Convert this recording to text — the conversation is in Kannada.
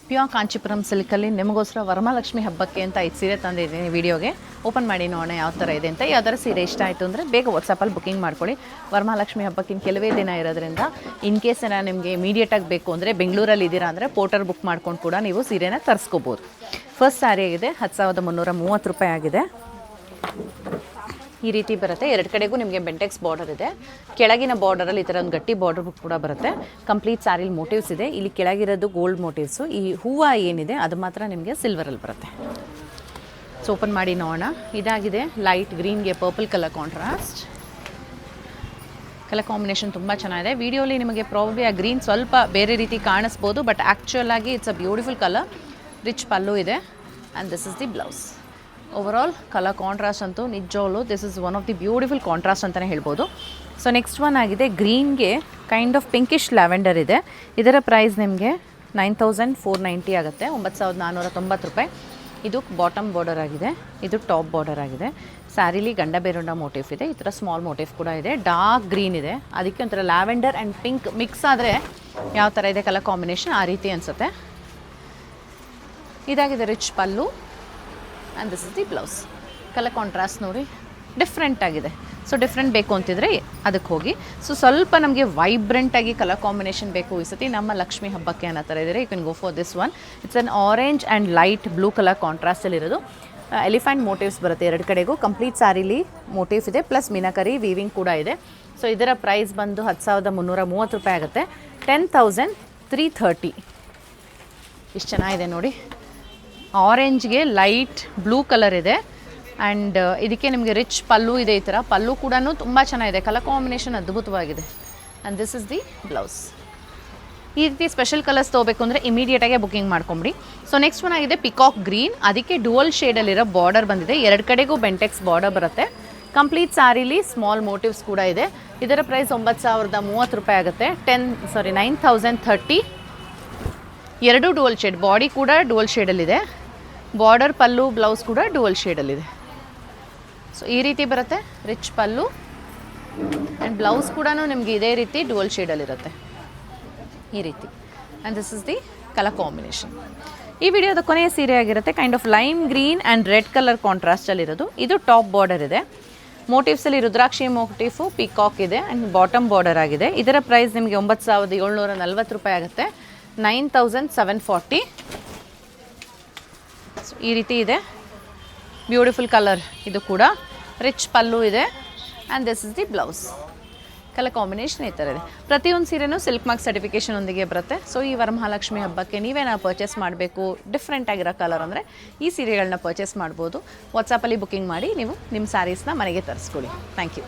ಪ್ಯೂರ್ ಕಾಂಚೀಪುರಂ ಸಿಲ್ಕಲ್ಲಿ ನಿಮಗೋಸ್ಕರ ವರಮಹಾಲಕ್ಷ್ಮಿ ಹಬ್ಬಕ್ಕೆ ಅಂತ 5 ಸೀರೆ ತಂದಿದ್ದೀನಿ ವಿಡಿಯೋಗೆ. ಓಪನ್ ಮಾಡಿ ನೋಡೋಣ ಯಾವ ಥರ ಇದೆ ಅಂತ. ಯಾವ್ದಾರು ಸೀರೆ ಇಷ್ಟ ಆಯಿತು ಅಂದರೆ ಬೇಗ ವಾಟ್ಸಪ್ಪಲ್ಲಿ ಬುಕಿಂಗ್ ಮಾಡ್ಕೊಳ್ಳಿ. ವರಮಹಾಲಕ್ಷ್ಮಿ ಹಬ್ಬಕ್ಕಿಂತ ಕೆಲವೇ ದಿನ ಇರೋದ್ರಿಂದ ಇನ್ ಕೇಸ್ ನಿಮಗೆ ಇಮಿಡಿಯೇಟಾಗಿ ಬೇಕು ಅಂದರೆ ಬೆಂಗಳೂರಲ್ಲಿ ಇದ್ದೀರಾ ಅಂದರೆ ಪೋರ್ಟರ್ ಬುಕ್ ಮಾಡ್ಕೊಂಡು ಕೂಡ ನೀವು ಸೀರೆನ ತರಿಸ್ಕೋಬೋದು. ಫಸ್ಟ್ ಸ್ಯಾರಿ ಆಗಿದೆ 10,330 ರೂಪಾಯಿ ಆಗಿದೆ. ಈ ರೀತಿ ಬರುತ್ತೆ. ಎರಡು ಕಡೆಗೂ ನಿಮಗೆ ಬೆಂಟೆಕ್ಸ್ ಬಾರ್ಡರ್ ಇದೆ. ಕೆಳಗಿನ ಬಾರ್ಡರಲ್ಲಿ ಈ ಥರ ಒಂದು ಗಟ್ಟಿ ಬಾರ್ಡರ್ ಕೂಡ ಬರುತ್ತೆ. ಕಂಪ್ಲೀಟ್ ಸ್ಯಾರಿಲಿ ಮೋಟಿವ್ಸ್ ಇದೆ. ಇಲ್ಲಿ ಕೆಳಗಿರೋದು ಗೋಲ್ಡ್ ಮೋಟಿವ್ಸು. ಈ ಹೂವು ಏನಿದೆ ಅದು ಮಾತ್ರ ನಿಮಗೆ ಸಿಲ್ವರಲ್ಲಿ ಬರುತ್ತೆ. ಸೊ ಓಪನ್ ಮಾಡಿ ನೋಡೋಣ. ಇದಾಗಿದೆ ಲೈಟ್ ಗ್ರೀನ್ಗೆ purple colour contrast. Colour combination ತುಂಬ ಚೆನ್ನಾಗಿದೆ. ವಿಡಿಯೋಲಿ ನಿಮಗೆ ಪ್ರಾಬಬ್ಲಿ ಆ ಗ್ರೀನ್ ಸ್ವಲ್ಪ ಬೇರೆ ರೀತಿ ಕಾಣಿಸ್ಬೋದು, ಬಟ್ ಆ್ಯಕ್ಚುಯಲ್ ಆಗಿ it's a beautiful colour. Rich pallu ಇದೆ and this is the blouse. Overall colour contrast ಅಂತೂ ನಿಜವಾಗ್ಲೂ this is one of the beautiful contrast ಅಂತಲೇ ಹೇಳ್ಬೋದು. ಸೊ ನೆಕ್ಸ್ಟ್ ಒನ್ ಆಗಿದೆ ಗ್ರೀನ್ಗೆ ಕೈಂಡ್ ಆಫ್ ಪಿಂಕಿಶ್ ಲ್ಯಾವೆಂಡರ್ ಇದೆ. ಇದರ ಪ್ರೈಸ್ ನಿಮಗೆ 9,490 ಆಗುತ್ತೆ, 9,490 ರೂಪಾಯಿ. ಇದು ಬಾಟಮ್ ಬಾರ್ಡರ್ ಆಗಿದೆ, ಇದು ಟಾಪ್ ಬಾರ್ಡರ್ ಆಗಿದೆ. ಸ್ಯಾರಿಲಿ ಗಂಡ ಬೇರುಂಡ ಮೋಟಿವ್ ಇದೆ, ಈ ಥರ ಸ್ಮಾಲ್ ಮೋಟಿವ್ ಕೂಡ ಇದೆ. ಡಾರ್ಕ್ ಗ್ರೀನ್ ಇದೆ, ಅದಕ್ಕೆ ಒಂಥರ ಲ್ಯಾವೆಂಡರ್ ಆ್ಯಂಡ್ ಪಿಂಕ್ ಮಿಕ್ಸ್ ಆದರೆ ಯಾವ ಥರ ಇದೆ ಕಲರ್ ಕಾಂಬಿನೇಷನ್ ಆ ರೀತಿ ಅನಿಸುತ್ತೆ. ಇದಾಗಿದೆ rich pallu and this is the blouse. Colour contrast ನೋಡಿ ಡಿಫ್ರೆಂಟ್ ಆಗಿದೆ. ಸೊ ಡಿಫ್ರೆಂಟ್ ಬೇಕು ಅಂತಿದ್ರೆ ಅದಕ್ಕೆ ಹೋಗಿ. ಸೊ ಸ್ವಲ್ಪ ನಮಗೆ ವೈಬ್ರೆಂಟಾಗಿ ಕಲರ್ ಕಾಂಬಿನೇಷನ್ ಬೇಕು ಈ ಸತಿ ನಮ್ಮ ಲಕ್ಷ್ಮಿ ಹಬ್ಬಕ್ಕೆ ಅನ್ನೋ ಥರ ಇದ್ದರೆ you can go for this one. It's an orange and light blue colour ಕಾಂಟ್ರಾಸ್ಟಲ್ಲಿರೋದು. ಎಲಿಫೆಂಟ್ ಮೋಟಿವ್ಸ್ ಬರುತ್ತೆ ಎರಡು ಕಡೆಗೂ. ಕಂಪ್ಲೀಟ್ ಸ್ಯಾರಿಲಿ ಮೋಟಿವ್ಸ್ ಇದೆ, ಪ್ಲಸ್ ಮೀನಾಕರಿ ವೀವಿಂಗ್ ಕೂಡ ಇದೆ. ಸೊ ಇದರ ಪ್ರೈಸ್ ಬಂದು 10,330 ರೂಪಾಯಿ ಆಗುತ್ತೆ, 10,330. ಇಷ್ಟು ಚೆನ್ನಾಗಿದೆ ನೋಡಿ. ಆರೆಂಜ್ಗೆ ಲೈಟ್ ಬ್ಲೂ ಕಲರ್ ಇದೆ ಆ್ಯಂಡ್ ಇದಕ್ಕೆ ನಿಮಗೆ ರಿಚ್ ಪಲ್ಲು ಇದೆ. ಈ ಥರ ಪಲ್ಲು ಕೂಡ ತುಂಬ ಚೆನ್ನಾಗಿದೆ. ಕಲರ್ ಕಾಂಬಿನೇಷನ್ ಅದ್ಭುತವಾಗಿದೆ. And this is the blouse. ಈ ರೀತಿ ಸ್ಪೆಷಲ್ ಕಲರ್ಸ್ ತೊಗೋಬೇಕು ಅಂದರೆ ಇಮಿಡಿಯೇಟಾಗೆ ಬುಕಿಂಗ್ ಮಾಡ್ಕೊಂಬಿಡಿ. ಸೊ ನೆಕ್ಸ್ಟ್ ಒನ್ ಆಗಿದೆ ಪಿಕಾಕ್ ಗ್ರೀನ್. ಅದಕ್ಕೆ ಡುವಲ್ ಶೇಡಲ್ಲಿರೋ ಬಾರ್ಡರ್ ಬಂದಿದೆ. ಎರಡು ಕಡೆಗೂ ಬೆಂಟೆಕ್ಸ್ ಬಾರ್ಡರ್ ಬರುತ್ತೆ. ಕಂಪ್ಲೀಟ್ ಸ್ಯಾರಿಲಿ ಸ್ಮಾಲ್ ಮೋಟಿವ್ಸ್ ಕೂಡ ಇದೆ. ಇದರ ಪ್ರೈಸ್ 9,030 ರೂಪಾಯಿ ಆಗುತ್ತೆ, 9,030. ಎರಡು ಡುವಲ್ ಶೇಡ್, ಬಾಡಿ ಕೂಡ ಡುವಲ್ ಶೇಡಲ್ಲಿದೆ. ಬಾರ್ಡರ್ ಪಲ್ಲು ಬ್ಲೌಸ್ ಕೂಡ ಡುವಲ್ ಶೇಡಲ್ಲಿದೆ. ಸೊ ಈ ರೀತಿ ಬರುತ್ತೆ ರಿಚ್ ಪಲ್ಲು ಆ್ಯಂಡ್ ಬ್ಲೌಸ್ ಕೂಡ ನಿಮಗೆ ಇದೇ ರೀತಿ ಡುವಲ್ ಶೇಡಲ್ಲಿರುತ್ತೆ ಈ ರೀತಿ. And this is the colour combination. ಈ ವಿಡಿಯೋದ ಕೊನೆಯ ಸೀರೆ ಆಗಿರುತ್ತೆ kind of lime green and red colour ಕಾಂಟ್ರಾಸ್ಟಲ್ಲಿರೋದು. ಇದು ಟಾಪ್ ಬಾರ್ಡರ್ ಇದೆ. ಮೋಟಿವ್ಸಲ್ಲಿ ರುದ್ರಾಕ್ಷಿ ಮೋಟಿಫು ಪಿಕಾಕ್ ಇದೆ ಆ್ಯಂಡ್ ಬಾಟಮ್ ಬಾರ್ಡರ್ ಆಗಿದೆ. ಇದರ ಪ್ರೈಸ್ ನಿಮಗೆ 9,740 ರೂಪಾಯಿ ಆಗುತ್ತೆ, 9,740. ಈ ರೀತಿ ಇದೆ. ಬ್ಯೂಟಿಫುಲ್ ಕಲರ್ ಇದು ಕೂಡ. ರಿಚ್ ಪಲ್ಲು ಇದೆ and this is the blouse. Colour combination ಈ ಥರ ಇದೆ. ಪ್ರತಿಯೊಂದು ಸೀರೆನೂ ಸಿಲ್ಕ್ ಮಾರ್ಕ್ ಸರ್ಟಿಫಿಕೇಷನ್ ಒಂದಿಗೆ ಬರುತ್ತೆ. ಸೊ ಈ ವರಮಹಾಲಕ್ಷ್ಮಿ ಹಬ್ಬಕ್ಕೆ ನೀವೇನೋ ಪರ್ಚೇಸ್ ಮಾಡಬೇಕು ಡಿಫ್ರೆಂಟ್ ಆಗಿರೋ ಕಲರ್ ಅಂದರೆ ಈ ಸೀರೆಗಳನ್ನ ಪರ್ಚೇಸ್ ಮಾಡ್ಬೋದು. ವಾಟ್ಸಪ್ಪಲ್ಲಿ ಬುಕಿಂಗ್ ಮಾಡಿ ನೀವು ನಿಮ್ಮ ಸ್ಯಾರೀಸ್ನ ಮನೆಗೆ ತರಿಸ್ಕೊಳ್ಳಿ. Thank you.